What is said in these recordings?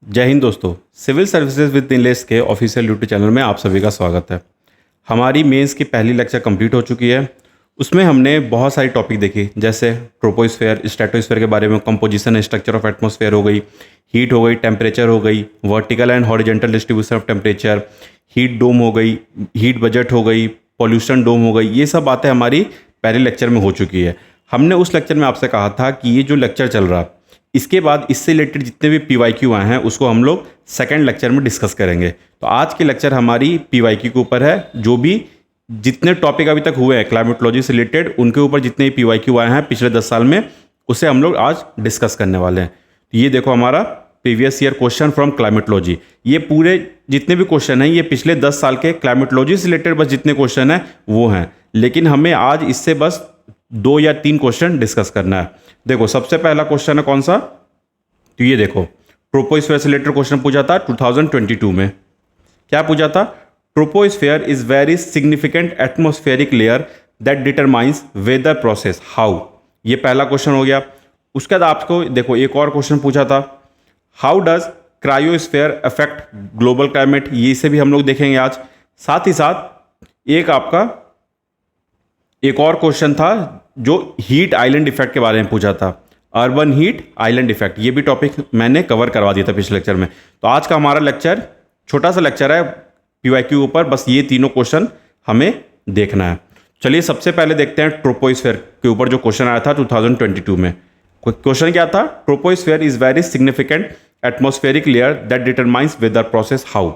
जय हिंद दोस्तों। Civil services with Nilesh के ऑफिशियल यूट्यूब चैनल में आप सभी का स्वागत है। हमारी मेंस की पहली लेक्चर कंप्लीट हो चुकी है। उसमें हमने बहुत सारी टॉपिक देखी, जैसे ट्रोपोस्फेयर, स्ट्रेटोस्फेयर के बारे में, composition and structure of atmosphere हो गई, हीट हो गई, टेम्परेचर हो गई, vertical and horizontal distribution of temperature, heat dome हो गई, हीट बजट हो गई, पॉल्यूशन डोम हो गई। ये सब बातें हमारी पहले लेक्चर में हो चुकी है। हमने उस लेक्चर में आपसे कहा था कि ये जो लेक्चर चल रहा है, इसके बाद इससे रिलेटेड जितने भी PYQ आए हैं उसको हम लोग सेकंड लेक्चर में डिस्कस करेंगे। तो आज की लेक्चर हमारी PYQ के ऊपर है। जो भी जितने टॉपिक अभी तक हुए हैं क्लाइमेटोलॉजी से रिलेटेड, उनके ऊपर जितने भी PYQ आए हैं पिछले 10 साल में, उसे हम लोग आज डिस्कस करने वाले हैं। तो ये देखो हमारा previous year question from climatology. ये पूरे जितने भी क्वेश्चन हैं ये पिछले 10 साल के क्लाइमेटोलॉजी से रिलेटेड बस जितने क्वेश्चन हैं वो हैं, लेकिन हमें आज इससे बस 2 या 3 क्वेश्चन डिस्कस करना है। देखो सबसे पहला क्वेश्चन है कौन सा, तो ये देखो ट्रोपोस्फेयर से रिलेटेड क्वेश्चन पूछा था 2022 में। क्या पूछा था? Troposphere is very significant atmospheric layer that determines weather process how. ये पहला क्वेश्चन हो गया। उसके बाद आपको देखो एक और क्वेश्चन पूछा था, how does cryosphere affect global climate. ये से भी हम लोग देखेंगे आज। साथ ही साथ एक आपका एक और क्वेश्चन था जो हीट आइलैंड इफेक्ट के बारे में पूछा था, अर्बन हीट आइलैंड इफेक्ट। ये भी टॉपिक मैंने कवर करवा दिया था पिछले लेक्चर में। तो आज का हमारा लेक्चर छोटा सा लेक्चर है PYQ के ऊपर, बस ये तीनों क्वेश्चन हमें देखना है। चलिए सबसे पहले देखते हैं ट्रोपोस्फेयर के ऊपर जो क्वेश्चन आया था 2022 में। क्वेश्चन क्या था? Troposphere is very significant atmospheric layer that determines weather process how.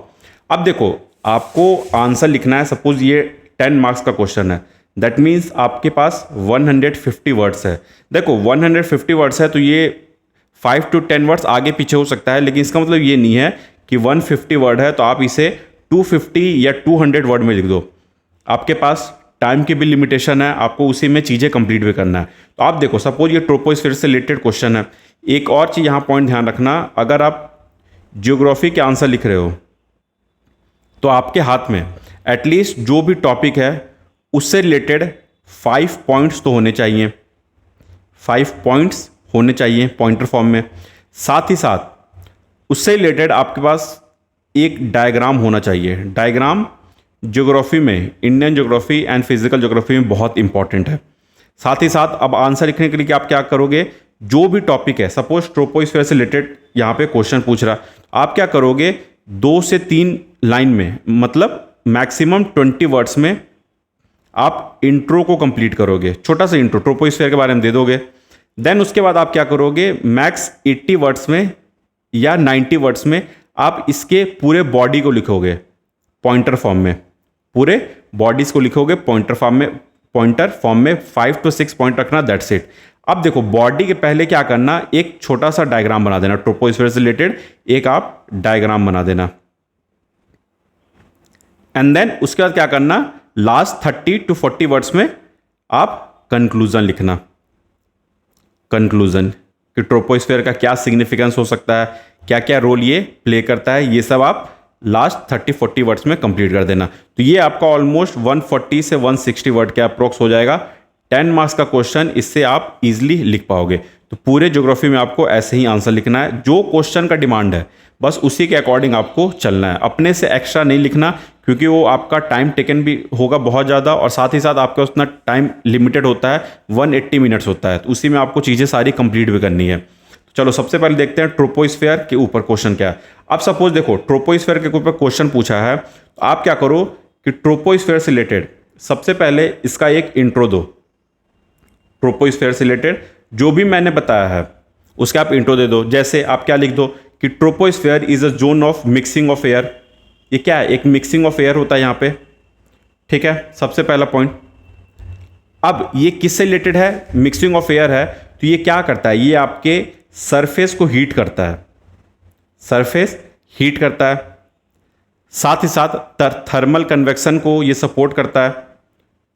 अब देखो आपको आंसर लिखना है। सपोज ये 10 मार्क्स का क्वेश्चन है, दैट मीन्स आपके पास 150 वर्ड्स है। देखो 150 वर्ड्स है तो ये 5 to 10 वर्ड्स आगे पीछे हो सकता है, लेकिन इसका मतलब ये नहीं है कि 150 वर्ड है तो आप इसे 250 या 200 वर्ड में लिख दो। आपके पास टाइम की भी लिमिटेशन है, आपको उसी में चीज़ें कंप्लीट भी करना है। तो आप देखो सपोज ये ट्रोपोस्फेयर से रिलेटेड क्वेश्चन है। एक और चीज़ यहाँ पॉइंट ध्यान रखना, अगर आप जियोग्राफी के आंसर लिख रहे हो तो आपके हाथ में एटलीस्ट जो भी टॉपिक है उससे रिलेटेड 5 पॉइंट्स तो होने चाहिए। 5 पॉइंट्स होने चाहिए पॉइंटर फॉर्म में। साथ ही साथ उससे रिलेटेड आपके पास एक डायग्राम होना चाहिए। डायग्राम ज्योग्राफी में, Indian geography and physical geography में बहुत इंपॉर्टेंट है। साथ ही साथ अब आंसर लिखने के लिए आप क्या करोगे, जो भी टॉपिक है, सपोज ट्रोपोस्फेयर से रिलेटेड यहाँ पे क्वेश्चन पूछ रहा, आप क्या करोगे 2 से 3 लाइन में, मतलब मैक्सिमम 20 वर्ड्स में आप इंट्रो को कंप्लीट करोगे। छोटा सा इंट्रो ट्रोपोस्फेयर के बारे में दे दोगे। देन उसके बाद आप क्या करोगे, मैक्स 80 वर्ड्स में या 90 वर्ड्स में आप इसके पूरे बॉडी को लिखोगे पॉइंटर फॉर्म में। पूरे बॉडीज को लिखोगे पॉइंटर फॉर्म में 5 to 6 पॉइंट रखना, दैट्स इट। अब देखो बॉडी के पहले क्या करना, एक छोटा सा डायग्राम बना देना ट्रोपोस्फेयर से रिलेटेड, एक आप डायग्राम बना देना। एंड देन उसके बाद क्या करना, लास्ट 30 to 40 वर्ड्स में आप कंक्लूजन लिखना। कंक्लूजन कि ट्रोपोस्फेयर का क्या सिग्निफिकेंस हो सकता है, क्या क्या रोल ये प्ले करता है, ये सब आप लास्ट 30-40 वर्ड्स में कंप्लीट कर देना। तो ये आपका ऑलमोस्ट 140 से 160 वर्ड के अप्रोक्स हो जाएगा। 10 मार्क्स का क्वेश्चन, इससे आप इजीली लिख पाओगे। तो पूरे ज्योग्राफी में आपको ऐसे ही आंसर लिखना है। जो क्वेश्चन का डिमांड है बस उसी के अकॉर्डिंग आपको चलना है। अपने से एक्स्ट्रा नहीं लिखना, क्योंकि वो आपका टाइम टेकन भी होगा बहुत ज़्यादा, और साथ ही साथ आपका उतना टाइम लिमिटेड होता है, 180 मिनट्स होता है। तो उसी में आपको चीज़ें सारी कंप्लीट भी करनी है। चलो सबसे पहले देखते हैं ट्रोपोस्फेयर के ऊपर क्वेश्चन क्या है। अब सपोज देखो ट्रोपोस्फेयर के ऊपर क्वेश्चन पूछा है, तो आप क्या करो कि ट्रोपोस्फेयर से रिलेटेड सबसे पहले इसका एक इंट्रो दो। ट्रोपोस्फेयर से रिलेटेड जो भी मैंने बताया है उसका आप इंट्रो दे दो। जैसे आप क्या लिख दो कि troposphere is a zone of mixing of air. ये क्या है, एक मिक्सिंग ऑफ एयर होता है यहाँ पे, ठीक है, सबसे पहला पॉइंट। अब ये किससे रिलेटेड है, मिक्सिंग ऑफ एयर है, तो ये क्या करता है, ये आपके सरफेस को हीट करता है। सरफेस हीट करता है, साथ ही साथ थर्मल कन्वेक्शन को ये सपोर्ट करता है।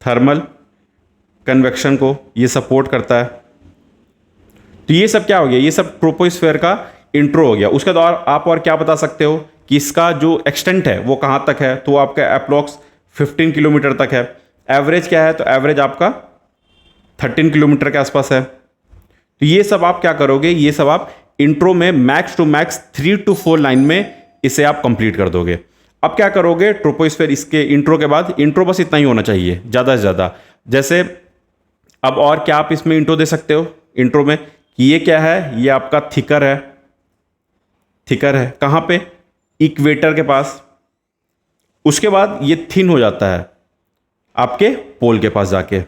थर्मल कन्वेक्शन को ये सपोर्ट करता है। तो ये सब क्या हो गया, ये सब ट्रोपोस्फेयर का इंट्रो हो गया। उसके बाद आप और क्या बता सकते हो कि इसका जो एक्सटेंट है वो कहाँ तक है, तो आपका अप्रोक्स 15 किलोमीटर तक है। एवरेज क्या है, तो एवरेज आपका 13 किलोमीटर के आसपास है। तो ये सब आप क्या करोगे, ये सब आप इंट्रो में max to max 3 to 4 line में इसे आप कंप्लीट कर दोगे। अब क्या करोगे, ट्रोपोस्फेयर इसके इंट्रो के बाद, इंट्रो बस इतना ही होना चाहिए ज़्यादा से ज़्यादा। जैसे अब और क्या आप इसमें इंट्रो दे सकते हो इंट्रो में कि ये क्या है, ये आपका थिकर है, थिकर है कहाँ पे, इक्वेटर के पास। उसके बाद ये थिन हो जाता है आपके पोल के पास जाके।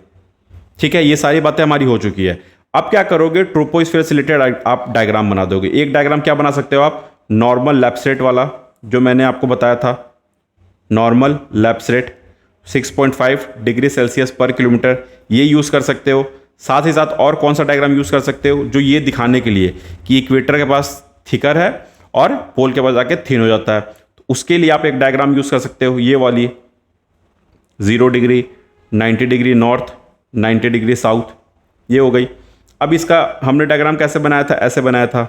ठीक है, ये सारी बातें हमारी हो चुकी है। अब क्या करोगे, ट्रोपोस्फेयर से रिलेटेड आप डायग्राम बना दोगे। एक डायग्राम क्या बना सकते हो आप, नॉर्मल लैप्स रेट वाला जो मैंने आपको बताया था, normal lapse rate 6.5 degree Celsius पर किलोमीटर, ये यूज़ कर सकते हो। साथ ही साथ और कौन सा डायग्राम यूज़ कर सकते हो, जो ये दिखाने के लिए कि इक्वेटर के पास थिकर है और पोल के पास जाके थिन हो जाता है, तो उसके लिए आप एक डायग्राम यूज़ कर सकते हो, ये वाली 0 degree, 90 degree north, 90 degree south, ये हो गई। अब इसका हमने डायग्राम कैसे बनाया था, ऐसे बनाया था।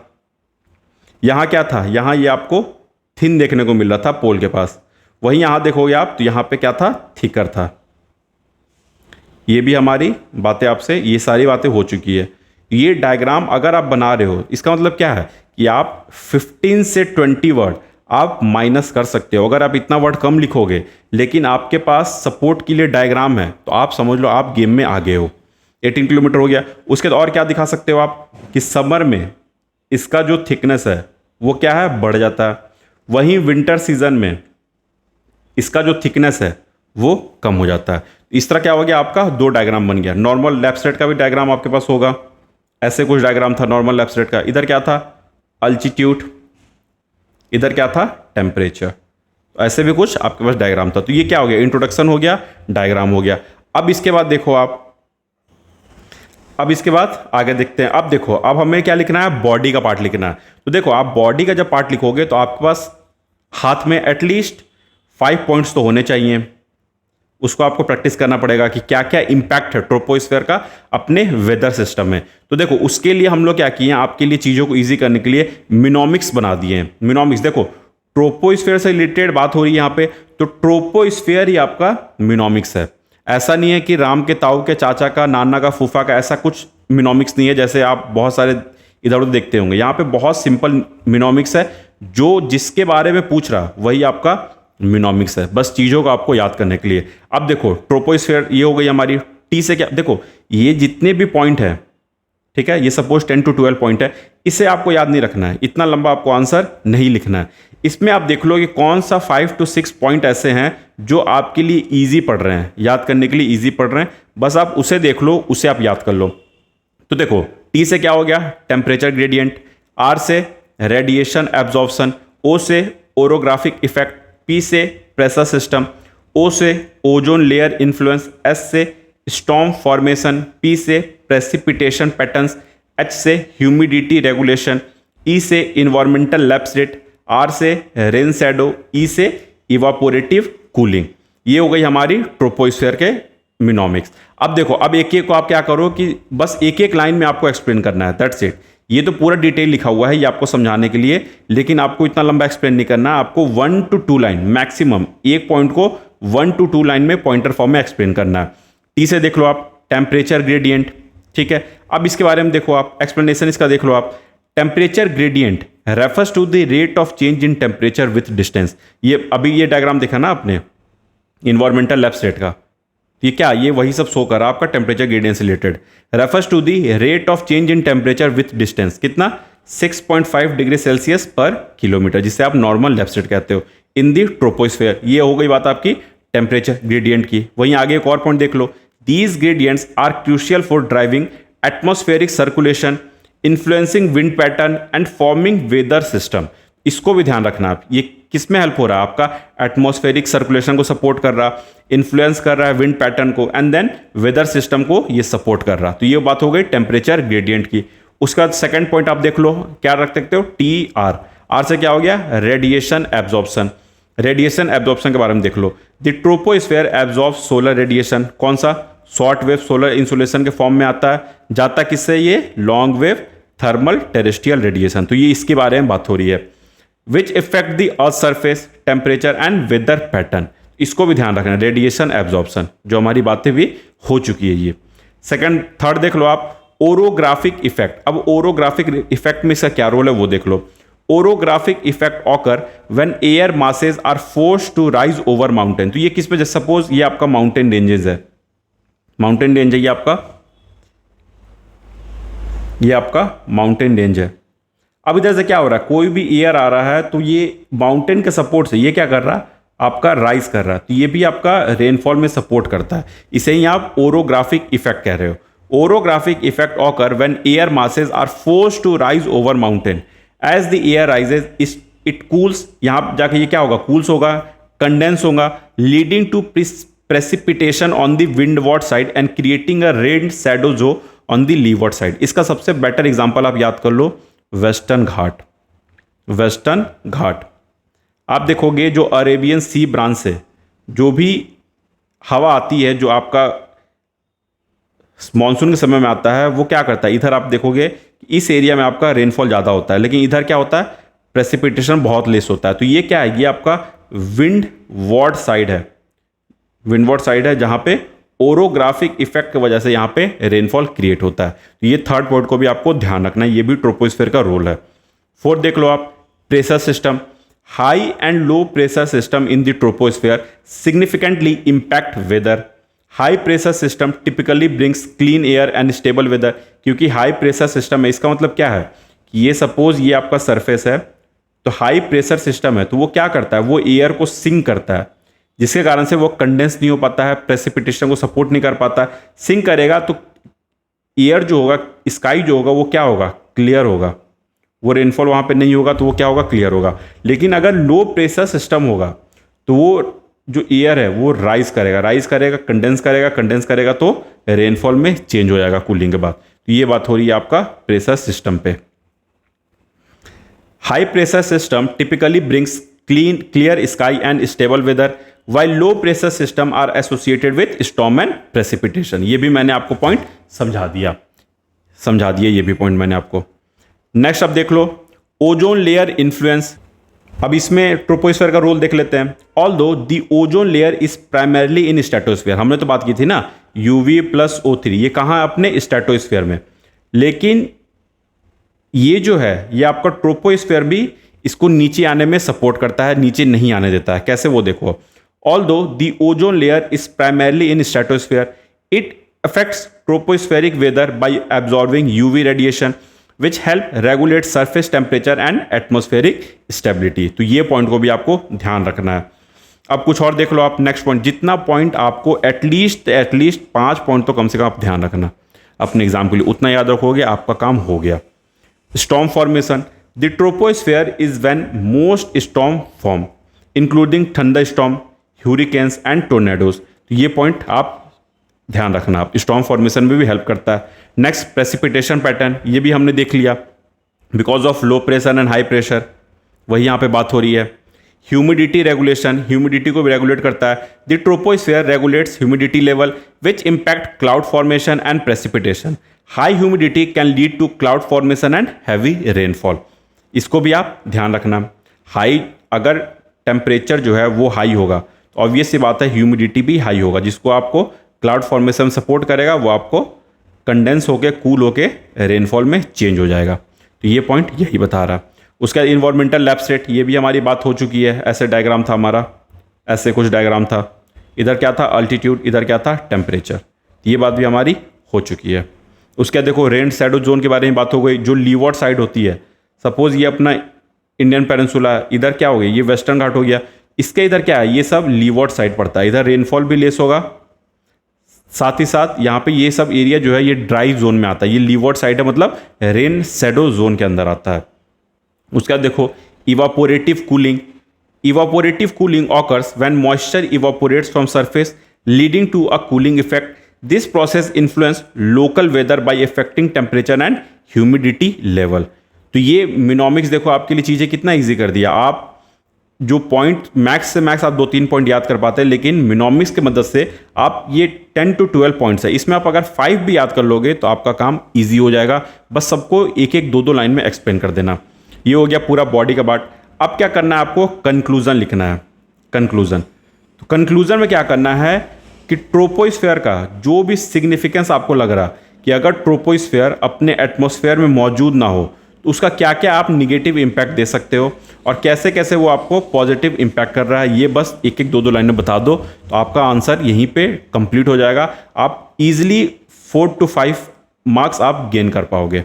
यहाँ क्या था, यहाँ ये आपको थिन देखने को मिल रहा था पोल के पास, वहीं यहाँ देखोगे आप तो यहाँ पे क्या था, थिकर था। ये भी हमारी बातें आपसे, ये सारी बातें हो चुकी है। ये डायग्राम अगर आप बना रहे हो, इसका मतलब क्या है कि आप 15 से 20 वर्ड आप माइनस कर सकते हो। अगर आप इतना वर्ड कम लिखोगे लेकिन आपके पास सपोर्ट के लिए डायग्राम है, तो आप समझ लो आप गेम में आगे हो। 18 किलोमीटर हो गया। उसके बाद और क्या दिखा सकते हो आप कि समर में इसका जो थिकनेस है वो क्या है, बढ़ जाता है। वहीं विंटर सीजन में इसका जो थिकनेस है वो कम हो जाता है। इस तरह क्या हो गया, आपका 2 डायग्राम बन गया। नॉर्मल लैप्स रेट का भी डायग्राम आपके पास होगा, ऐसे कुछ डायग्राम था नॉर्मल लैप्स रेट का। इधर क्या था, अल्टीट्यूड, इधर क्या था, टेम्परेचर। ऐसे भी कुछ आपके पास डायग्राम था। तो ये क्या हो गया, इंट्रोडक्शन हो गया, डायग्राम हो गया। अब इसके बाद देखो आप, अब इसके बाद आगे देखते हैं। अब देखो, अब हमें क्या लिखना है, बॉडी का पार्ट लिखना है। तो देखो, आप बॉडी का जब पार्ट लिखोगे तो आपके पास हाथ में एटलीस्ट 5 पॉइंट्स तो होने चाहिए। उसको आपको प्रैक्टिस करना पड़ेगा कि क्या क्या इंपैक्ट है ट्रोपोस्फेयर का अपने वेदर सिस्टम में। तो देखो, उसके लिए हम लोग क्या किए हैं, आपके लिए चीज़ों को ईजी करने के लिए मिनोमिक्स बना दिए हैं। मिनोमिक्स देखो, ट्रोपोस्फेयर से रिलेटेड बात हो रही है यहाँ पे, तो ट्रोपोस्फेयर ही आपका मिनोमिक्स है। ऐसा नहीं है कि राम के ताऊ के चाचा का, नाना का, फूफा का, ऐसा कुछ मिनोमिक्स नहीं है जैसे आप बहुत सारे इधर उधर देखते होंगे। यहाँ पे बहुत सिंपल मिनोमिक्स है, जो जिसके बारे में पूछ रहा वही आपका मिनोमिक्स है, बस चीज़ों को आपको याद करने के लिए। अब देखो, ट्रोपोस्फेयर ये हो गई हमारी। टी से क्या, देखो ये जितने भी पॉइंट है, ठीक है, ये सपोज 10 to 12 पॉइंट है, इसे आपको याद नहीं रखना है, इतना लंबा आपको आंसर नहीं लिखना है। इसमें आप देख लो कि कौन सा 5 to 6 पॉइंट ऐसे हैं जो आपके लिए ईजी पड़ रहे हैं, याद करने के लिए ईजी पड़ रहे हैं, बस आप उसे देख लो, उसे आप याद कर लो। तो देखो, टी से क्या हो गया, टेम्परेचर ग्रेडियंट, आर से रेडिएशन एब्जॉर्प्शन, ओ से ओरोग्राफिक इफेक्ट, पी से प्रेशर सिस्टम, ओ से ओजोन लेयर इन्फ्लुएंस, एस से स्टॉर्म फॉर्मेशन, पी से प्रेसिपिटेशन पैटर्न्स, एच से ह्यूमिडिटी रेगुलेशन, ई से इन्वायरमेंटल लैप्स रेट, आर से रेन शैडो, ई से इवापोरेटिव कूलिंग। ये हो गई हमारी ट्रोपोस्फेयर के मिनोमिक्स। अब देखो, अब एक एक को आप क्या करो कि बस एक एक लाइन में आपको एक्सप्लेन करना है, दैट्स इट। ये तो पूरा डिटेल लिखा हुआ है ये आपको समझाने के लिए, लेकिन आपको इतना लंबा एक्सप्लेन नहीं करना, आपको 1 to 2 लाइन मैक्सिमम, एक पॉइंट को 1 to 2 लाइन में पॉइंटर फॉर्म में एक्सप्लेन करना है। टी से देख लो आप, टेम्परेचर ग्रेडियंट, ठीक है। अब इसके बारे में देखो आप, एक्सप्लेनेशन इसका देख लो आप। Temperature gradient refers to the rate of change in temperature with distance. ये अभी ये डायग्राम देखा ना आपने इन्वायरमेंटल लैप्स रेट का, ये क्या, ये वही सब शो कर रहा है आपका टेम्परेचर ग्रेडियंट से related. Refers to the rate of change in temperature with distance, कितना, 6.5 डिग्री सेल्सियस पर किलोमीटर, जिसे आप नॉर्मल लैप्स रेट कहते हो इन दी ट्रोपोस्फेयर। ये हो गई बात आपकी टेम्परेचर ग्रेडियंट की। वहीं आगे एक और पॉइंट देख लो, these gradients are crucial for driving atmospheric circulation, influencing wind pattern and forming weather system. इसको भी ध्यान रखना आप, ये किस में हेल्प हो रहा है, आपका एटमॉस्फेरिक सर्कुलेशन को सपोर्ट कर रहा, इन्फ्लुएंस कर रहा है विंड पैटर्न को, एंड देन वेदर सिस्टम को ये सपोर्ट कर रहा। तो ये बात हो गई टेम्परेचर ग्रेडियंट की। उसका सेकंड पॉइंट आप देख लो, क्या रख सकते हो, टी आर। आर से क्या हो गया, रेडिएशन एब्जॉर्प्शन। रेडिएशन एब्जॉर्प्शन के बारे में देख लो, the troposphere absorb solar radiation, कौन सा, शॉर्ट वेव सोलर इंसुलेशन के फॉर्म में आता है, जाता किससे, ये long wave thermal terrestrial radiation. तो ये इसके बारे में बात हो रही है। Which effect the earth surface temperature and weather pattern, इसको भी ध्यान रखना, रेडिएशन एब्जॉर्प्शन, जो हमारी बातें भी हो चुकी है ये। सेकंड थर्ड देख लो आप, ओरोग्राफिक इफेक्ट, अब ओरोग्राफिक इफेक्ट में इसका क्या रोल है वो देख लो। Orographic effect occur when air masses are forced to rise over mountain. तो ये किस पे, सपोज ये आपका माउंटेन रेंजेस है, माउंटेन रेंज है ये आपका माउंटेन रेंज है। अब इधर से क्या हो रहा है, कोई भी एयर आ रहा है तो ये माउंटेन के सपोर्ट से ये क्या कर रहा है, आपका राइज कर रहा है, तो ये भी आपका रेनफॉल में सपोर्ट करता है। इसे ही आप ओरोग्राफिक इफेक्ट कह रहे हो। Orographic effect occur when air masses are forced to rise over mountain as the air rises it cools. यहां जाके ये क्या होगा, कूल्स होगा, कंडेंस होगा, leading to precipitation on the windward side and creating a rain shadow जो on the leeward side. इसका सबसे बेटर एग्जांपल आप याद कर लो, वेस्टर्न घाट। वेस्टर्न घाट आप देखोगे जो अरेबियन सी ब्रांच से जो भी हवा आती है, जो आपका मानसून के समय में आता है, वो क्या करता है, इधर आप देखोगे इस एरिया में आपका रेनफॉल ज़्यादा होता है, लेकिन इधर क्या होता है, प्रेसिपिटेशन बहुत लेस होता है। तो ये क्या है, ये आपका विंडवर्ड साइड है, विंडवर्ड साइड है जहाँ पे ओरोग्राफिक इफेक्ट की वजह से यहाँ पे रेनफॉल क्रिएट होता है। तो ये थर्ड पॉइंट को भी आपको ध्यान रखना है, ये भी ट्रोपोस्फेयर का रोल है। फोर्थ देख लो आप, pressure system. High and low pressure system in the troposphere significantly impact weather. High pressure system typically brings clean air and stable weather. क्योंकि हाई प्रेशर सिस्टम है, इसका मतलब क्या है कि ये सपोज ये आपका सरफेस है, तो हाई प्रेशर सिस्टम है, तो वो क्या करता है, वो एयर को सिंक करता है, जिसके कारण से वो कंडेंस नहीं हो पाता है, प्रेसिपिटेशन को सपोर्ट नहीं कर पाता। सिंक करेगा तो एयर जो होगा, स्काई जो होगा, वो क्या होगा, क्लियर होगा, वो रेनफॉल वहाँ पे नहीं होगा, तो वो क्या होगा, क्लियर होगा। लेकिन अगर लो प्रेशर सिस्टम होगा तो वो जो एयर है वो राइज करेगा, कंडेंस करेगा तो रेनफॉल में चेंज हो जाएगा कूलिंग के बाद। तो ये बात हो रही है आपका प्रेशर सिस्टम पे। High pressure system typically brings clear sky and stable weather while low pressure system are associated with storm and precipitation। ये भी मैंने आपको पॉइंट समझा दिया ये भी पॉइंट मैंने आपको। नेक्स्ट अब देख लो, ओजोन लेयर इन्फ्लुएंस। अब इसमें ट्रोपोस्फेयर का रोल देख लेते हैं। Although the ozone layer is primarily in stratosphere, हमने तो बात की थी ना UV प्लस O3, ये कहाँ है, अपने स्ट्रेटोस्फेयर में। लेकिन ये जो है ये आपका ट्रोपोस्फेयर भी इसको नीचे आने में सपोर्ट करता है, नीचे नहीं आने देता है। कैसे वो देखो, although the ozone layer is primarily in stratosphere, it affects tropospheric weather by absorbing UV radiation which help regulate surface temperature and atmospheric stability। तो ये पॉइंट को भी आपको ध्यान रखना है। अब कुछ और देख लो आप, नेक्स्ट पॉइंट, जितना पॉइंट आपको एटलीस्ट 5 पॉइंट तो कम से कम आप ध्यान रखना अपने एग्जाम के लिए, उतना याद रखोगे आपका काम हो गया। Storm formation. The troposphere is when most storm form including thunderstorm, hurricanes and tornadoes. तो ये पॉइंट आप ध्यान रखना, आप स्टॉर्म फॉर्मेशन में भी हेल्प करता है। नेक्स्ट प्रेसिपिटेशन पैटर्न, ये भी हमने देख लिया, because of low pressure and high pressure, वही यहाँ पे बात हो रही है। ह्यूमिडिटी रेगुलेशन, ह्यूमिडिटी को भी रेगुलेट करता है। The troposphere regulates humidity level which impact cloud formation and precipitation. High humidity can lead to cloud formation and heavy rainfall, इसको भी आप ध्यान रखना। हाई अगर टेम्परेचर जो है वो हाई होगा तो ऑब्वियस सी बात है ह्यूमिडिटी भी हाई होगा, जिसको आपको क्लाउड फॉर्मेशन सपोर्ट करेगा, वो आपको कंडेंस होके कूल होके रेनफॉल में चेंज हो जाएगा। तो ये पॉइंट यही बता रहा है। उसका इन्वायरमेंटल लैप्स रेट, ये भी हमारी बात हो चुकी है। ऐसे डायग्राम था हमारा, ऐसे कुछ डायग्राम था, इधर क्या था अल्टीट्यूड, इधर क्या था टेम्परेचर, ये बात भी हमारी हो चुकी है। उसके देखो रेन शैडो जोन के बारे में बात हो गई, जो लीवर्ड साइड होती है, सपोज ये अपना इंडियन पेनिनसुला, इधर क्या हो गया, ये वेस्टर्न घाट हो गया, इसके इधर क्या है, ये सब लीवर्ड साइड पड़ता है, इधर रेनफॉल भी लेस होगा, साथ ही साथ यहाँ पे ये सब एरिया जो है ये ड्राई जोन में आता है, ये लीवर्ड साइड है, मतलब रेन शैडो जोन के अंदर आता है। उसका देखो evaporative cooling. Evaporative cooling occurs when moisture evaporates from surface leading to a cooling effect. This process influence local weather by affecting temperature and humidity level. तो ये मिनोमिक्स देखो आपके लिए चीज़ें कितना ईजी कर दिया। आप जो पॉइंट मैक्स से मैक्स आप 2-3 पॉइंट याद कर पाते हैं, लेकिन मिनोमिक्स की मदद से आप ये 10 to 12 पॉइंट्स है, इसमें आप अगर 5 भी याद कर लोगे तो आपका काम ईजी हो जाएगा। बस सबको एक एक 2-2 लाइन में एक्सप्लेन कर देना। ये हो गया पूरा बॉडी का पार्ट। अब क्या करना है आपको, कंक्लूजन लिखना है। कंक्लूजन, तो कंक्लूजन में क्या करना है कि ट्रोपोस्फेयर का जो भी सिग्निफिकेंस आपको लग रहा कि अगर ट्रोपोस्फेयर अपने एटमॉस्फेयर में मौजूद ना हो तो उसका क्या क्या आप निगेटिव इम्पैक्ट दे सकते हो और कैसे कैसे वो आपको पॉजिटिव इम्पैक्ट कर रहा है, ये बस एक एक दो दो लाइनें बता दो तो आपका आंसर यहीं पे कंप्लीट हो जाएगा। आप इजीली 4 to 5 मार्क्स आप गेन कर पाओगे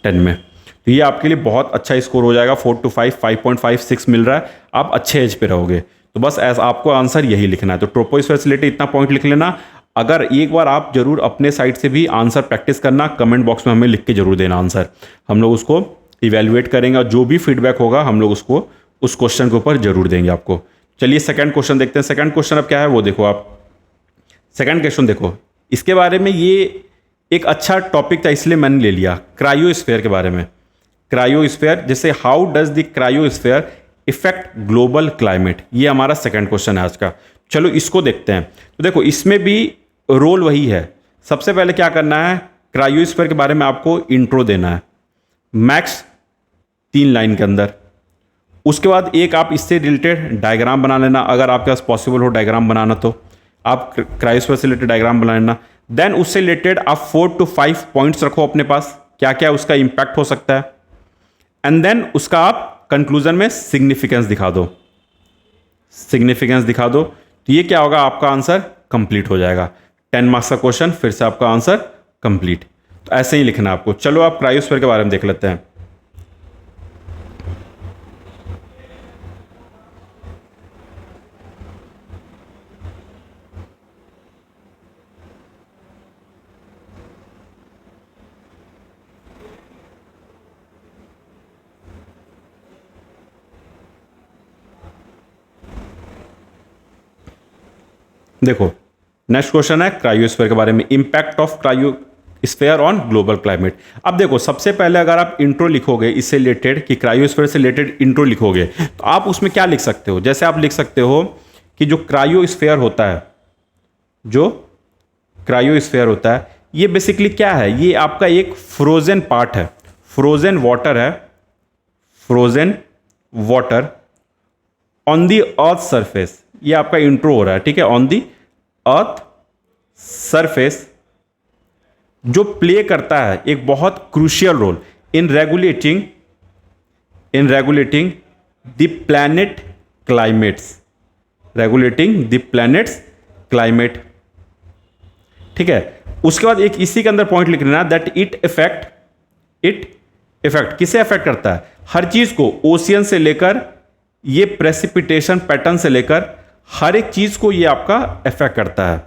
10 में। तो ये आपके लिए बहुत अच्छा स्कोर हो जाएगा। 4 to 5 5.56 मिल रहा है, आप अच्छे एज पे रहोगे। तो बस ऐसा आपको आंसर यही लिखना है। तो ट्रोपोस्फेयर से रिलेटेड इतना पॉइंट लिख लेना। अगर एक बार आप जरूर अपने साइड से भी आंसर प्रैक्टिस करना, कमेंट बॉक्स में हमें लिख के जरूर देना आंसर, हम लोग उसको इवेल्युएट करेंगे और जो भी फीडबैक होगा हम लोग उसको उस क्वेश्चन के ऊपर जरूर देंगे आपको। चलिए सेकंड क्वेश्चन देखते हैं। सेकंड क्वेश्चन अब क्या है वो देखो आप। सेकंड क्वेश्चन देखो, इसके बारे में ये एक अच्छा टॉपिक था इसलिए मैंने ले लिया, क्रायोस्फेयर के बारे में। क्रायोस्फेयर जैसे how does the cryosphere effect global climate, ये हमारा सेकंड क्वेश्चन है आज का। चलो इसको देखते हैं। तो देखो इसमें भी रोल वही है। सबसे पहले क्या करना है, क्रायोस्फीयर के बारे में आपको इंट्रो देना है मैक्स 3 लाइन के अंदर। उसके बाद एक आप इससे रिलेटेड डायग्राम बना लेना, अगर आपके पास पॉसिबल हो डायग्राम बनाना तो आप क्रायोस्फीयर से रिलेटेड डायग्राम बना लेना। देन उससे रिलेटेड आप 4 to 5 पॉइंट्स रखो अपने पास, क्या क्या उसका इंपैक्ट हो सकता है। एंड देन उसका आप कंक्लूजन में सिग्निफिकेंस दिखा दो, सिग्निफिकेंस दिखा दो। तो ये क्या होगा, आपका आंसर कंप्लीट हो जाएगा। 10 मार्क्स का क्वेश्चन, फिर से आपका आंसर कंप्लीट। तो ऐसे ही लिखना है आपको। चलो आप क्रायोस्फीयर के बारे में देख लेते हैं। देखो नेक्स्ट क्वेश्चन है क्रायोस्फीयर के बारे में, impact of cryosphere on global climate. अब देखो सबसे पहले अगर आप इंट्रो लिखोगे इससे रिलेटेड, कि क्रायोस्फीयर से रिलेटेड इंट्रो लिखोगे तो आप उसमें क्या लिख सकते हो, जैसे आप लिख सकते हो कि जो क्रायोस्फीयर होता है, जो क्रायोस्फीयर होता है ये बेसिकली क्या है, ये आपका एक फ्रोजन पार्ट है, फ्रोजन वाटर है, frozen water on the earth surface. ये आपका इंट्रो हो रहा है, ठीक है, ऑन दी अर्थ सरफेस, जो प्ले करता है एक बहुत crucial role in regulating the planet climates, regulating the planet's climate, ठीक है। उसके बाद एक इसी के अंदर पॉइंट लिख लेना दैट इट इफेक्ट किसे अफेक्ट करता है, हर चीज को, ओशियन से लेकर ये प्रेसिपिटेशन पैटर्न से लेकर हर एक चीज को ये आपका इफेक्ट करता है,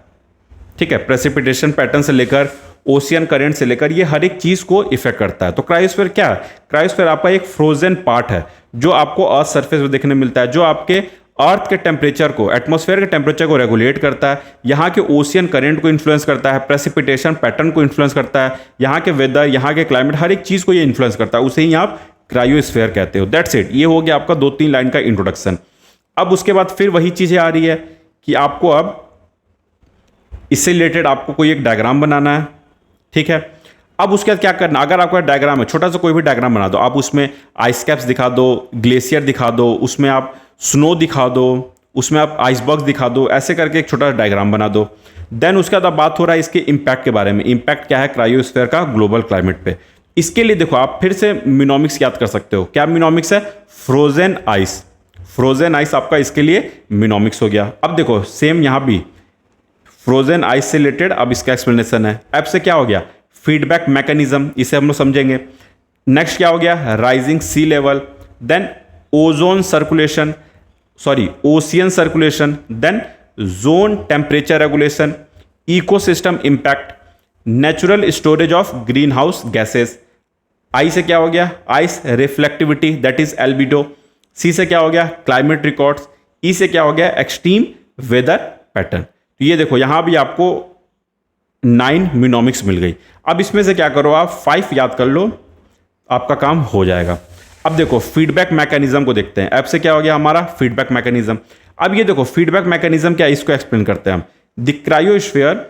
ठीक है। प्रेसिपिटेशन पैटर्न से लेकर ओशियन करंट से लेकर ये हर एक चीज को इफेक्ट करता है। तो क्रायोस्फीयर क्या है, क्रायोस्फीयर आपका एक फ्रोजन पार्ट है जो आपको अर्थ सरफेस पे देखने मिलता है, जो आपके अर्थ के टेम्परेचर को, एटमॉस्फेयर के टेम्परेचर को रेगुलेट करता है, यहाँ के ओशियन करंट को इन्फ्लुएंस करता है, प्रेसिपिटेशन पैटर्न को इन्फ्लुएंस करता है, यहाँ के वेदर, यहाँ के क्लाइमेट, हर एक चीज को ये इन्फ्लुएंस करता है, उसे ही आप क्रायोस्फीयर कहते हो। दैट्स इट, ये हो गया आपका 2-3 लाइन का इंट्रोडक्शन। अब उसके बाद फिर वही चीजें आ रही है कि आपको अब इससे रिलेटेड आपको कोई एक डायग्राम बनाना है, ठीक है। अब उसके बाद क्या करना, अगर आपका डायग्राम है, छोटा सा कोई भी डायग्राम बना दो, आप उसमें आइस कैप्स दिखा दो, ग्लेशियर दिखा दो, उसमें आप स्नो दिखा दो, उसमें आप आइसबर्ग्स दिखा दो, ऐसे करके एक छोटा डायग्राम बना दो। देन उसके बाद अब बात हो रहा है इसके इंपैक्ट के बारे में, इंपैक्ट क्या है क्रायोस्फीयर का ग्लोबल क्लाइमेट पे। इसके लिए देखो आप फिर से मिनोमिक्स याद कर सकते हो। क्या मिनोमिक्स है, फ्रोजन आइस, फ्रोजन आइस आपका इसके लिए मिनोमिक्स हो गया। अब देखो सेम यहां भी फ्रोजन आइस से रिलेटेड अब इसका एक्सप्लेनेशन है। अब से क्या हो गया, फीडबैक मैकेनिज्म, इसे हम लोग समझेंगे। नेक्स्ट क्या हो गया, rising sea level, then ozone circulation, sorry ocean circulation, then zone temperature regulation, ecosystem impact, natural storage of greenhouse gases. I से क्या हो गया, ice reflectivity that is albedo. C से क्या हो गया, क्लाइमेट रिकॉर्ड्स। ई से क्या हो गया, एक्सट्रीम वेदर पैटर्न। तो ये देखो यहां भी आपको 9 मिनोमिक्स मिल गई। अब इसमें से क्या करो, आप 5 याद कर लो, आपका काम हो जाएगा। अब देखो फीडबैक मैकेनिज्म को देखते हैं। अब से क्या हो गया हमारा फीडबैक मैकेनिज्म। अब ये देखो फीडबैक मैकेनिज्म क्या है, इसको एक्सप्लेन करते हैं हम। The cryosphere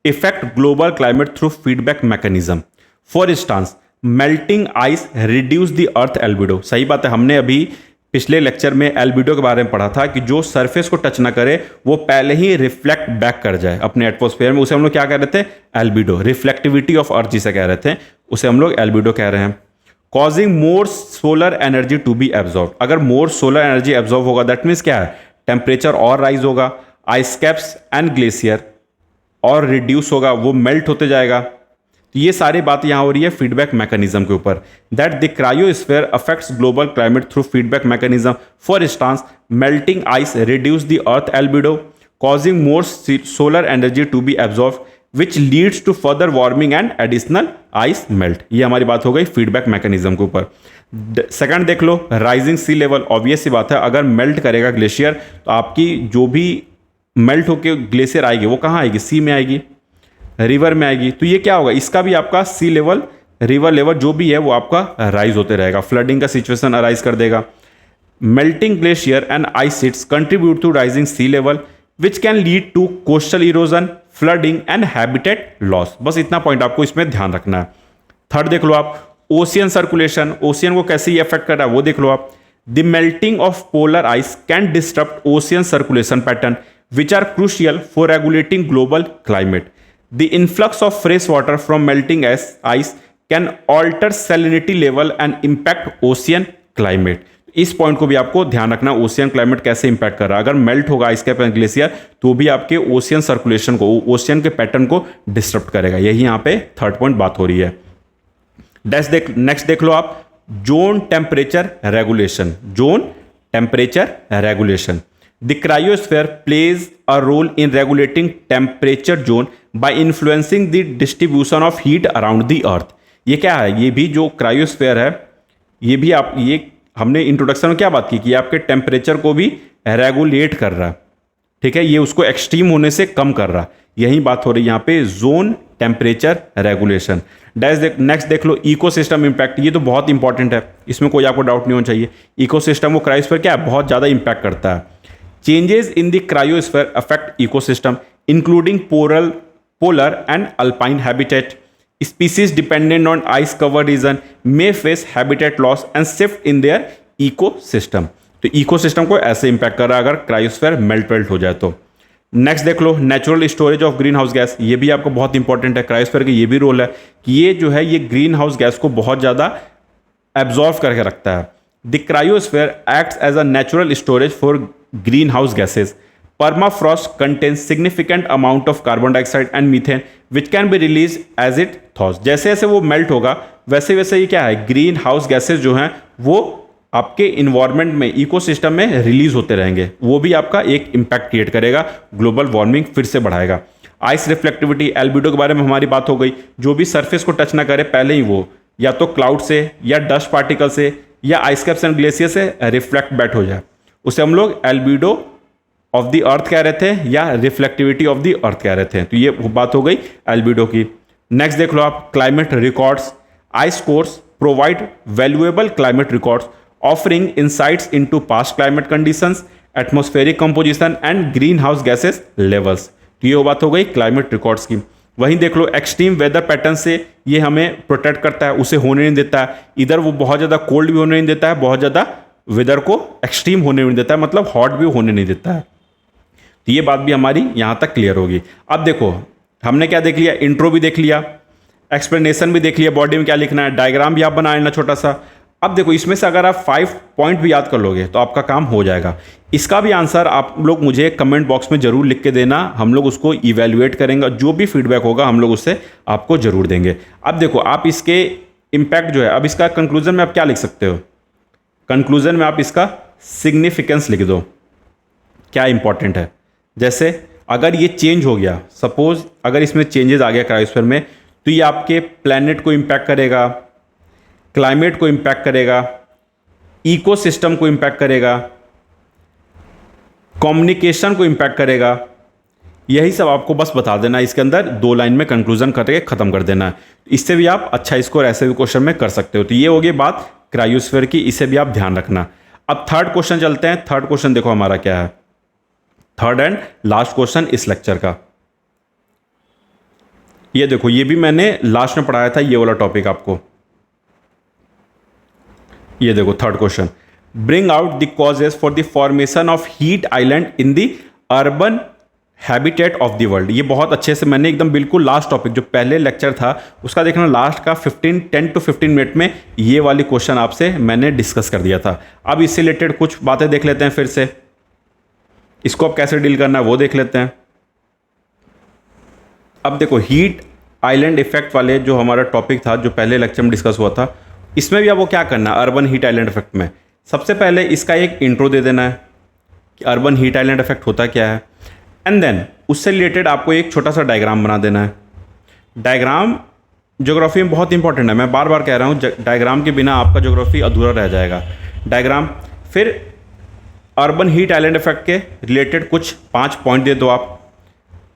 effect global climate through feedback mechanism. For instance melting ice reduce the earth albedo. सही बात है, हमने अभी पिछले लेक्चर में एल्बिडो के बारे में पढ़ा था कि जो सरफेस को टच ना करे वो पहले ही रिफ्लेक्ट बैक कर जाए अपने एटमॉस्फेयर में, उसे हम लोग क्या कह रहे थे, एल्बिडो, रिफ्लेक्टिविटी ऑफ अर्थ जिसे कह रहे थे, उसे हम लोग एल्बिडो कह रहे हैं। Causing more solar energy to be absorb, अगर मोर सोलर एनर्जी एब्जॉर्ब होगा दैट मीन्स क्या है, टेम्परेचर और राइज होगा, आइस कैप्स एंड ग्लेशियर और रिड्यूस होगा, वो मेल्ट होते जाएगा। तो ये सारी बात यहाँ हो रही है फीडबैक मैकेनिज्म के ऊपर, that the cryosphere affects global climate through feedback mechanism. For instance melting ice reduce the earth albedo causing more solar energy to be absorb which leads to further warming and additional ice melt. ये हमारी बात हो गई feedback mechanism के ऊपर। Second देख लो, rising sea level, obvious सी बात है अगर मेल्ट करेगा ग्लेशियर तो आपकी जो भी मेल्ट होकर ग्लेशियर आएगी वो कहाँ आएगी, सी में आएगी, रिवर में आएगी। तो ये क्या होगा, इसका भी आपका सी लेवल, रिवर लेवल जो भी है वो आपका राइज होते रहेगा, फ्लडिंग का सिचुएशन अराइज कर देगा। Melting glacier and ice sheets contribute to rising sea level which can lead to coastal erosion, flooding and habitat loss. बस इतना पॉइंट आपको इसमें ध्यान रखना है। थर्ड देख लो आप, ओशियन सर्कुलेशन, ओशियन को कैसे ये अफेक्ट कर रहा है वो देख लो आप। The melting of polar ice can disturb ocean circulation pattern which are crucial for regulating global climate. The influx of fresh water from melting ice can alter salinity level and impact ocean climate। इस point को भी आपको ध्यान रखना, ocean climate कैसे impact कर रहा है। अगर मेल्ट होगा आइस कैप एंड ग्लेशियर तो भी आपके ओशियन सर्कुलेशन को, ओशियन के पैटर्न को डिस्टर्ब करेगा। यही यहाँ पे थर्ड पॉइंट बात हो रही है। नेक्स्ट देख लो आप, zone temperature regulation, zone temperature regulation. The cryosphere plays a role in regulating temperature zone by influencing the distribution of heat around the earth। ये क्या है, ये भी जो क्रायोस्फेयर है ये भी आप, ये हमने इंट्रोडक्शन में क्या बात की कि आपके टेम्परेचर को भी रेगुलेट कर रहा है, ठीक है, ये उसको एक्सट्रीम होने से कम कर रहा है। यही बात हो रही है यहाँ पे, जोन टेम्परेचर रेगुलेशन। नेक्स्ट देख लो, इकोसिस्टम इंपैक्ट, ये तो बहुत इंपॉर्टेंट है, इसमें कोई आपको डाउट नहीं होना चाहिए। इकोसिस्टम को क्रायोस्फेयर क्या है, बहुत ज़्यादा इंपैक्ट करता है। Changes in the cryosphere affect ecosystem, including polar and alpine habitat. Species dependent on ice-covered region may face habitat loss and shift in their ecosystem। तो इकोसिस्टम को ऐसे इंपैक्ट कर रहा है अगर क्रायोस्फेयर मेल्ट हो जाए तो। नेक्स्ट देख लो, natural storage of greenhouse gas, ये भी आपको बहुत इंपॉर्टेंट है। क्रायोस्फेयर का ये भी रोल है कि ये जो है ये ग्रीन हाउस गैस को बहुत ज़्यादा एब्जॉर्व करके रखता है। The cryosphere acts as a natural storage for greenhouse gases। Permafrost contains significant amount of carbon dioxide and methane which can be released as it thaws। जैसे जैसे वो मेल्ट होगा वैसे वैसे ये क्या है, ग्रीन हाउस गैसेज जो हैं वो आपके इन्वायरमेंट में, इकोसिस्टम में रिलीज होते रहेंगे, वो भी आपका एक इम्पैक्ट क्रिएट करेगा, ग्लोबल वार्मिंग फिर से बढ़ाएगा। आइस रिफ्लेक्टिविटी, एल्बिडो के बारे में हमारी बात हो गई, जो भी सरफेस को टच ना करे पहले ही वो या तो क्लाउड से या डस्ट पार्टिकल से या आइस कैप्स एंड ग्लेशियर से रिफ्लेक्ट बैक हो जाए, उसे हम लोग एल्बिडो ऑफ द अर्थ कह रहे थे या रिफ्लेक्टिविटी ऑफ द अर्थ कह रहे थे। तो ये बात हो गई एल्बिडो की। नेक्स्ट देख लो आप, climate records. Ice course provide valuable climate records offering insights into past climate conditions, atmospheric composition and green house gases levels. तो ये बात हो गई क्लाइमेट रिकॉर्ड्स की। वहीं देख लो, एक्सट्रीम वेदर पैटर्न से ये हमें प्रोटेक्ट करता है, उसे होने नहीं देता है, इधर वो बहुत ज़्यादा कोल्ड भी होने नहीं देता है, बहुत ज़्यादा वेदर को एक्सट्रीम होने नहीं देता है, मतलब हॉट भी होने नहीं देता है। तो ये बात भी हमारी यहाँ तक क्लियर होगी। अब देखो हमने क्या देख लिया, इंट्रो भी देख लिया, एक्सप्लेनेशन भी देख लिया, बॉडी में क्या लिखना है, डायग्राम भी आप बना लेना छोटा सा। अब देखो इसमें से अगर आप 5 पॉइंट भी याद कर लोगे तो आपका काम हो जाएगा। इसका भी आंसर आप लोग मुझे कमेंट बॉक्स में जरूर लिख के देना, हम लोग उसको इवेल्युएट करेंगे, जो भी फीडबैक होगा हम लोग उससे आपको जरूर देंगे। अब देखो आप इसके इम्पैक्ट जो है, अब इसका कंक्लूजन में आप क्या लिख सकते हो, कंक्लूजन में आप इसका सिग्निफिकेंस लिख दो, क्या इंपॉर्टेंट है। जैसे अगर ये चेंज हो गया, सपोज अगर इसमें चेंजेस आ गया क्रायोस्फीयर में, तो ये आपके प्लैनेट को इंपैक्ट करेगा, क्लाइमेट को इंपैक्ट करेगा, इकोसिस्टम को इंपैक्ट करेगा, कम्युनिकेशन को इंपैक्ट करेगा। यही सब आपको बस बता देना है, इसके अंदर 2 लाइन में कंक्लूजन करके खत्म कर देना है। इससे भी आप अच्छा स्कोर ऐसे भी क्वेश्चन में कर सकते हो। तो ये होगी बात क्रायोस्फीयर की, इसे भी आप ध्यान रखना। अब थर्ड क्वेश्चन चलते हैं। थर्ड क्वेश्चन देखो हमारा क्या है, थर्ड एंड लास्ट क्वेश्चन इस लेक्चर का। ये देखो, ये भी मैंने लास्ट में पढ़ाया था ये वाला टॉपिक आपको। ये देखो third question, bring out the causes for the formation of heat island in the urban habitat of the world. ये बहुत अच्छे से मैंने एकदम बिल्कुल लास्ट टॉपिक जो पहले लेक्चर था उसका देखना, लास्ट का 10 to 15 मिनट में ये वाली क्वेश्चन आपसे मैंने डिस्कस कर दिया था। अब इससे रिलेटेड कुछ बातें देख लेते हैं फिर से, इसको अब कैसे डील करना है वो देख लेते हैं। अब देखो हीट आइलैंड इफेक्ट वाले जो हमारा टॉपिक था जो पहले लेक्चर में डिस्कस हुआ था, इसमें भी अब वो क्या करना है अर्बन हीट आइलैंड इफेक्ट में। सबसे पहले इसका एक इंट्रो दे देना है कि अर्बन हीट आइलैंड इफेक्ट होता क्या है, एंड देन उससे रिलेटेड आपको एक छोटा सा डायग्राम बना देना है। डायग्राम ज्योग्राफी में बहुत इंपॉर्टेंट है, मैं बार बार कह रहा हूँ, डायग्राम के बिना आपका ज्योग्राफी अधूरा रह जाएगा। डायग्राम, फिर अर्बन हीट आइलैंड इफेक्ट के रिलेटेड कुछ 5 पॉइंट दे दो आप,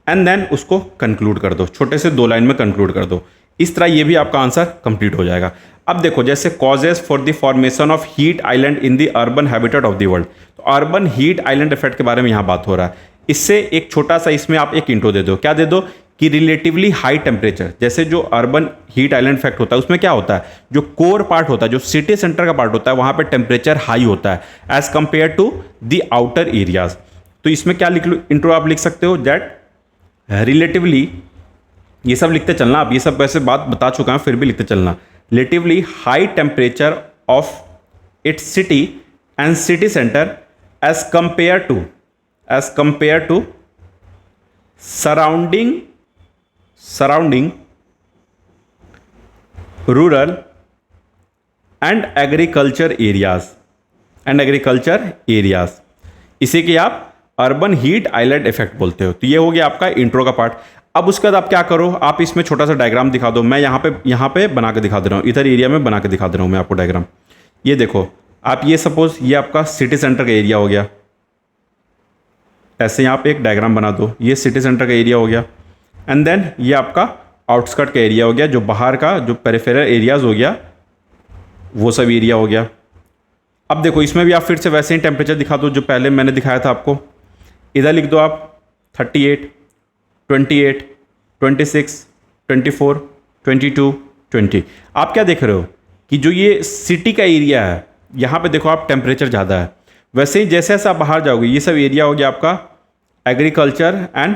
एंड देन उसको कंक्लूड कर दो, छोटे से 2 लाइन में कंक्लूड कर दो। इस तरह ये भी आपका आंसर कंप्लीट हो जाएगा। अब देखो जैसे causes for the formation of heat island in the urban habitat of the world, तो अर्बन हीट आइलैंड इफेक्ट के बारे में यहाँ बात हो रहा है। इससे एक छोटा सा इसमें आप एक इंट्रो दे दो, क्या दे दो कि रिलेटिवली हाई टेम्परेचर, जैसे जो अर्बन हीट आइलैंड इफेक्ट होता है उसमें क्या होता है, जो कोर पार्ट होता है, जो सिटी सेंटर का पार्ट होता है, वहाँ पे टेम्परेचर हाई होता है as compare to the outer areas. तो इसमें क्या लिख लो, इंट्रो आप लिख सकते हो दैट रिलेटिवली, ये सब लिखते चलना आप, ये सब वैसे बात बता चुका हूँ फिर भी लिखते चलना, relatively high temperature of its city and city center as compare to surrounding rural and agriculture areas, इसे कि आप अर्बन हीट आइलैंड इफेक्ट बोलते हो। तो ये हो गया आपका इंट्रो का पार्ट। अब उसके बाद आप क्या करो, आप इसमें छोटा सा डायग्राम दिखा दो, मैं यहाँ पे बना के दिखा दे रहा हूँ, इधर एरिया में बना के दिखा दे रहा हूँ मैं आपको डायग्राम। ये देखो आप, ये सपोज ये आपका सिटी सेंटर का एरिया हो गया, ऐसे यहाँ पे एक डायग्राम बना दो, ये सिटी सेंटर का एरिया हो गया, एंड देन ये आपका आउटस्कर्ट का एरिया हो गया, जो बाहर का जो पेरिफेरल एरियाज हो गया वो सब एरिया हो गया। अब देखो इसमें भी आप फिर से वैसे ही टेम्परेचर दिखा दो जो पहले मैंने दिखाया था आपको। इधर लिख दो आप 38, 28, 26, 24, 22, 20। आप क्या देख रहे हो कि जो ये सिटी का एरिया है यहाँ पे देखो आप टेम्परेचर ज़्यादा है, वैसे ही जैसे जैसे आप बाहर जाओगे ये सब एरिया हो गया आपका एग्रीकल्चर एंड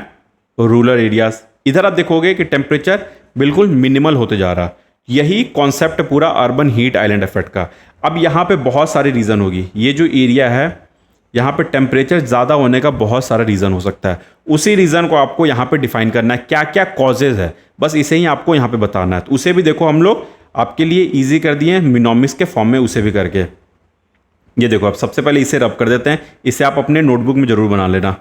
रूरल एरियाज। इधर आप देखोगे कि टेम्परेचर बिल्कुल मिनिमल होते जा रहा। यही कॉन्सेप्ट पूरा अर्बन हीट आइलैंड इफेक्ट का। अब यहाँ पे बहुत सारे रीज़न होगी, ये जो एरिया है यहाँ पे टेम्परेचर ज़्यादा होने का बहुत सारा रीज़न हो सकता है। उसी रीज़न को आपको यहाँ पे डिफाइन करना है, क्या क्या कॉजेज़ है, बस इसे ही आपको यहाँ पे बताना है। तो उसे भी देखो हम लोग आपके लिए ईजी कर दिए हैं मिनोमिक्स के फॉर्म में, उसे भी करके। ये देखो आप सबसे पहले इसे रब कर देते हैं, इसे आप अपने नोटबुक में जरूर बना लेना।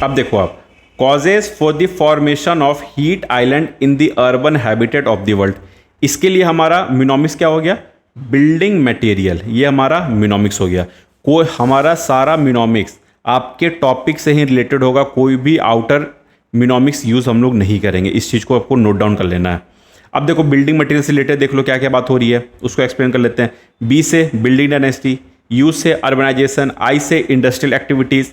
अब देखो आप, causes for the formation of heat island in the urban habitat of the world. इसके लिए हमारा मिनोमिक्स क्या हो गया, बिल्डिंग मटेरियल, ये हमारा मिनोमिक्स हो गया। कोई हमारा सारा मिनोमिक्स आपके टॉपिक से ही रिलेटेड होगा, कोई भी आउटर मिनोमिक्स यूज़ हम लोग नहीं करेंगे। इस चीज़ को आपको नोट डाउन कर लेना है। अब देखो बिल्डिंग मटेरियल से रिलेटेड देख लो क्या क्या बात हो रही है, उसको एक्सप्लेन कर लेते हैं। बी से बिल्डिंग डायनेस्टी, यू से अर्बनाइजेशन, आई से इंडस्ट्रियल एक्टिविटीज़,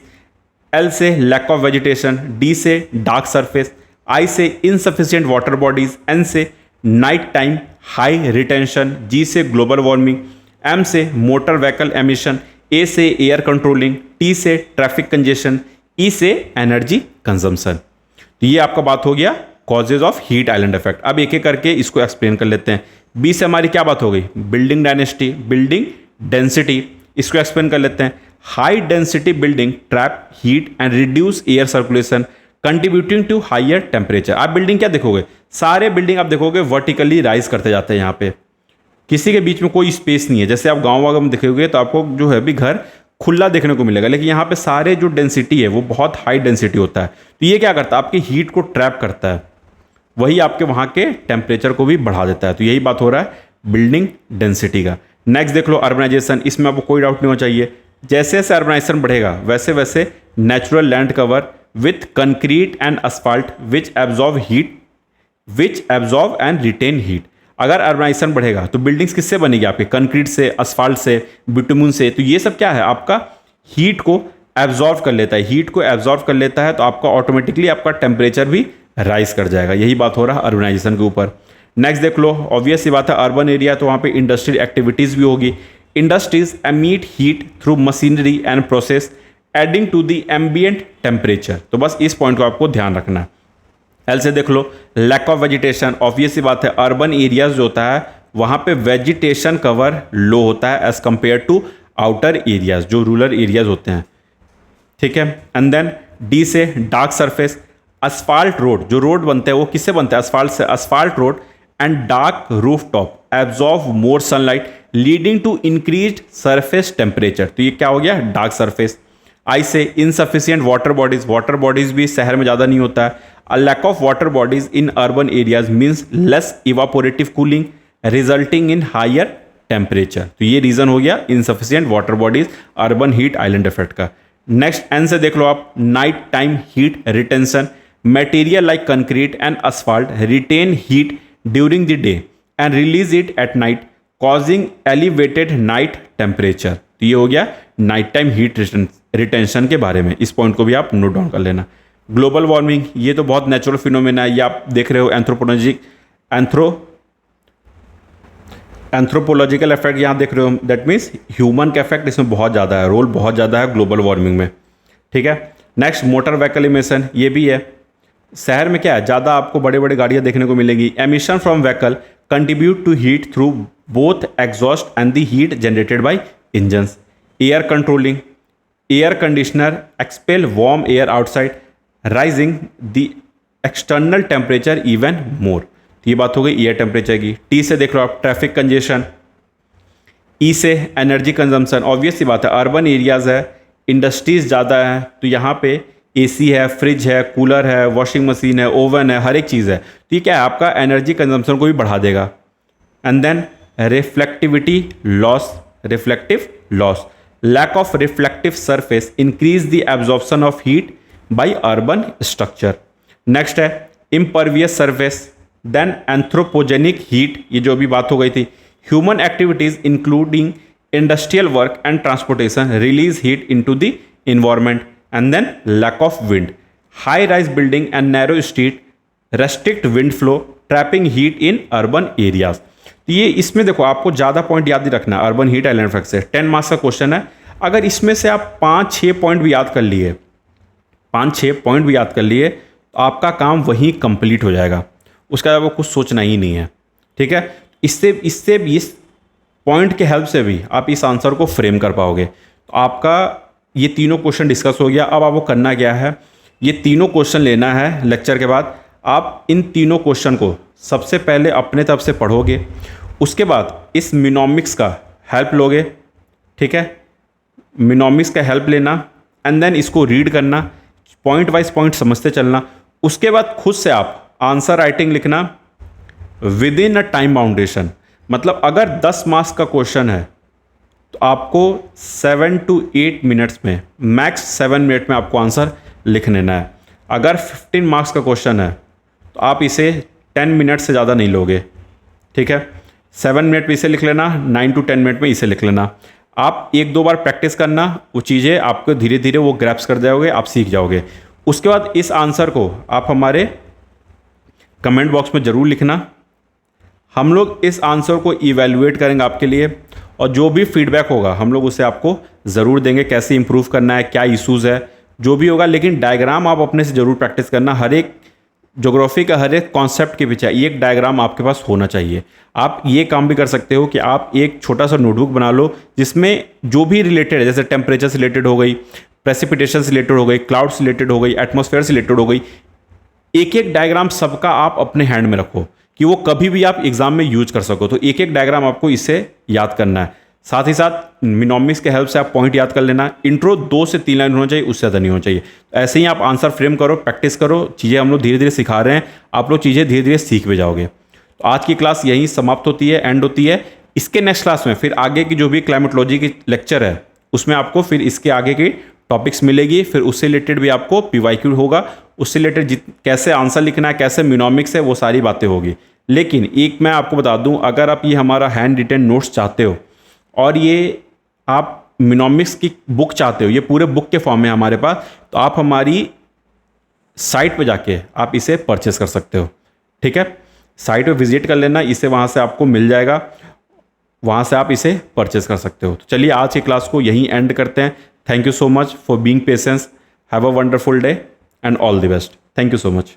एल से लैक ऑफ वेजिटेशन, डी से डार्क सरफेस, आई से इनसफिशिएंट वाटर बॉडीज, एन से नाइट टाइम हाई रिटेंशन, जी से ग्लोबल वार्मिंग, एम से मोटर व्हीकल एमिशन, ए से एयर कंट्रोलिंग, टी से ट्रैफिक कंजेशन, ई से एनर्जी कंजम्पशन। तो ये आपका बात हो गया causes of heat island effect. अब एक एक करके इसको एक्सप्लेन कर लेते हैं। बी से हमारी क्या बात हो गई, बिल्डिंग डायनेस्टी, बिल्डिंग डेंसिटी, इसको एक्सप्लेन कर लेते हैं। High density building trap heat and reduce air circulation contributing to higher temperature. आप बिल्डिंग क्या देखोगे, सारे बिल्डिंग आप देखोगे वर्टिकली राइज करते जाते हैं, यहाँ पे किसी के बीच में कोई स्पेस नहीं है। जैसे आप गाँव वाँव में देखोगे तो आपको जो है भी घर खुला देखने को मिलेगा, लेकिन यहाँ पे सारे जो डेंसिटी है वो बहुत हाई डेंसिटी होता है। तो ये क्या करता है, आपकी हीट को ट्रैप करता है, वही आपके वहाँ के टेम्परेचर को भी बढ़ा देता है। तो यही बात हो रहा है बिल्डिंग डेंसिटी का। नेक्स्ट देख लो अर्बनाइजेशन, इसमें आपको कोई डाउट नहीं होना चाहिए। जैसे जैसे अर्बनाइजेशन बढ़ेगा वैसे वैसे natural land cover with concrete and asphalt which absorb and retain heat. अगर अर्बनाइजेशन बढ़ेगा तो बिल्डिंग्स किससे बनेगी, आपके कंक्रीट से, असफाल्ट से, बिटुमुन से। तो ये सब क्या है, आपका हीट को एब्जॉर्व कर लेता है, हीट को एब्जॉर्व कर लेता है, तो आपका ऑटोमेटिकली आपका टेम्परेचर भी राइज कर जाएगा। यही बात हो रहा है अर्बनाइजेशन के ऊपर। नेक्स्ट देख लो, ऑब्वियस सी बात है, अर्बन एरिया तो वहाँ पे इंडस्ट्रियल एक्टिविटीज़ भी होगी। Industries emit heat through machinery and process adding to the ambient temperature. तो बस इस पॉइंट को आपको ध्यान रखना है। एल से देख लो, लैक ऑफ वेजिटेशन, ऑब्वियस सी बात है अर्बन एरियाज जो होता है वहाँ पे वेजिटेशन कवर लो होता है as compare to outer areas जो रूरल एरियाज होते हैं, ठीक है। एंड देन डी से डार्क सरफेस, असफाल्ट रोड, जो रोड बनते हैं वो किससे बनते हैं, असफाल्ट से, asphalt road and dark roof top absorb more sunlight leading to increase surface temperature. तो ये क्या हो गया, डार्क सरफेस। आई से insufficient water bodies, water bodies भी शहर में ज़्यादा नहीं होता है। A lack of water bodies in urban areas means less evaporative cooling resulting in higher temperature. तो ये रीजन हो गया insufficient water bodies urban heat island effect का। नेक्स्ट एन से देख लो आप, night time heat retention, material like concrete and asphalt retain heat during the day and release it at night causing elevated night temperature. तो ये हो गया नाइट टाइम हीट रिटेंशन के बारे में। इस पॉइंट को भी आप नोट डाउन कर लेना। ग्लोबल वार्मिंग, ये तो बहुत नेचुरल फिनोमेना है, ये आप देख रहे हो। एंथ्रोपोलॉजिकल इफेक्ट यहाँ देख रहे हो, दैट मीन्स ह्यूमन का इफेक्ट इसमें बहुत ज़्यादा है, रोल बहुत ज़्यादा है ग्लोबल वार्मिंग में, ठीक है। नेक्स्ट मोटर व्हीकल इमिशन, ये भी है। शहर में क्या है, ज़्यादा आपको बड़े बड़े गाड़ियाँ देखने को मिलेंगी। Emission from vehicle contribute to heat through both exhaust and the heat generated by engines. Air controlling, air conditioner expel warm air outside rising the external temperature even more. ये बात हो गई एयर टेम्परेचर की। T से देख लो आप, traffic congestion. ई से एनर्जी कंजम्पशन, ऑब्वियस सी बात है अर्बन एरियाज है, इंडस्ट्रीज ज़्यादा है, तो यहाँ पे एसी है, फ्रिज है, कूलर है, वॉशिंग मशीन है, ओवन है, हर एक चीज़ है। तो ये क्या है, आपका एनर्जी कंजम्पशन को भी बढ़ा देगा। And then reflectivity loss, reflective loss, lack of reflective surface increase the absorption of heat by urban structure. Next है impervious surface, then anthropogenic heat, ये जो अभी बात हो गई थी। Human activities including industrial work and transportation release heat into the environment. And then lack of wind, high rise building and narrow street restrict wind flow trapping heat in urban areas. तो ये इसमें देखो आपको ज़्यादा point याद ही रखना है urban heat island effect से। 10 मार्क्स का क्वेश्चन है, अगर इसमें से आप 5-6 पॉइंट भी याद कर लिए, 5-6 पॉइंट भी याद कर लिए तो आपका काम वहीं कंप्लीट हो जाएगा, उसका आपको कुछ सोचना ही नहीं है, ठीक है। इससे इस पॉइंट के हेल्प से भी आप इस आंसर को फ्रेम कर पाओगे। तो आपका ये तीनों क्वेश्चन डिस्कस हो गया। अब आपको करना क्या है, ये तीनों क्वेश्चन लेना है लेक्चर के बाद। आप इन तीनों क्वेश्चन को सबसे पहले अपने तरफ से पढ़ोगे, उसके बाद इस मिनोमिक्स का हेल्प लोगे, ठीक है। मिनोमिक्स का हेल्प लेना एंड देन इसको रीड करना, पॉइंट वाइज पॉइंट समझते चलना। उसके बाद खुद से आप आंसर राइटिंग लिखना विद इन अ टाइम बाउंडेशन। मतलब अगर 10 मार्क्स का क्वेश्चन है तो आपको 7 to 8 मिनट्स में, मैक्स 7 मिनट में आपको आंसर लिख लेना है। अगर 15 मार्क्स का क्वेश्चन है तो आप इसे 10 मिनट से ज़्यादा नहीं लोगे, ठीक है। 7 मिनट में इसे लिख लेना, 9 to 10 मिनट में इसे लिख लेना। आप 1-2 बार प्रैक्टिस करना, वो चीज़ें आपको धीरे धीरे वो ग्रैप्स कर जाओगे, आप सीख जाओगे। उसके बाद इस आंसर को आप हमारे कमेंट बॉक्स में ज़रूर लिखना। हम लोग इस आंसर को इवैल्यूएट करेंगे आपके लिए, और जो भी फीडबैक होगा हम लोग उसे आपको ज़रूर देंगे, कैसे इंप्रूव करना है, क्या इश्यूज़ है, जो भी होगा। लेकिन डायग्राम आप अपने से ज़रूर प्रैक्टिस करना। हर एक ज्योग्राफी का हर एक कॉन्सेप्ट के पीछे एक डायग्राम आपके पास होना चाहिए। आप ये काम भी कर सकते हो कि आप एक छोटा सा नोटबुक बना लो जिसमें जो भी रिलेटेड है, जैसे टेम्परेचर से रिलेटेड हो गई, प्रेसिपिटेशन से रिलेटेड हो गई, क्लाउड से रिलेटेड हो गई, एटमॉस्फेयर से रिलेटेड हो गई, एक एक डायग्राम सबका आप अपने हैंड में रखो कि वो कभी भी आप एग्जाम में यूज कर सको। तो एक एक डायग्राम आपको इससे याद करना है। साथ ही साथ मिनोमिक्स के हेल्प से आप पॉइंट याद कर लेना। इंट्रो 2 से 3 लाइन होना चाहिए, उससे ज़्यादा नहीं होना चाहिए। तो ऐसे ही आप आंसर फ्रेम करो, प्रैक्टिस करो, चीज़ें हम लोग धीरे धीरे सिखा रहे हैं, आप लोग चीज़ें धीरे धीरे सीख भी जाओगे। तो आज की क्लास यहीं समाप्त होती है, एंड होती है। इसके नेक्स्ट क्लास में फिर आगे की जो भी क्लाइमेटोलॉजी की लेक्चर है उसमें आपको फिर इसके आगे की टॉपिक्स मिलेगी। फिर उससे रिलेटेड भी आपको PYQ होगा, उससे रिलेटेड कैसे आंसर लिखना है, कैसे मिनोमिक्स है, वो सारी बातें होगी। लेकिन एक मैं आपको बता दूं, अगर आप ये हमारा हैंड रिटन नोट्स चाहते हो और ये आप मिनोमिक्स की बुक चाहते हो, ये पूरे बुक के फॉर्म में हमारे पास, तो आप हमारी साइट पे जाके आप इसे परचेस कर सकते हो। ठीक है, साइट पे विजिट कर लेना, इसे वहाँ से आपको मिल जाएगा, वहाँ से आप इसे परचेस कर सकते हो। तो चलिए आज की क्लास को यहीं एंड करते हैं। Thank you so much for being patience. Have a wonderful day and all the best. Thank you so much.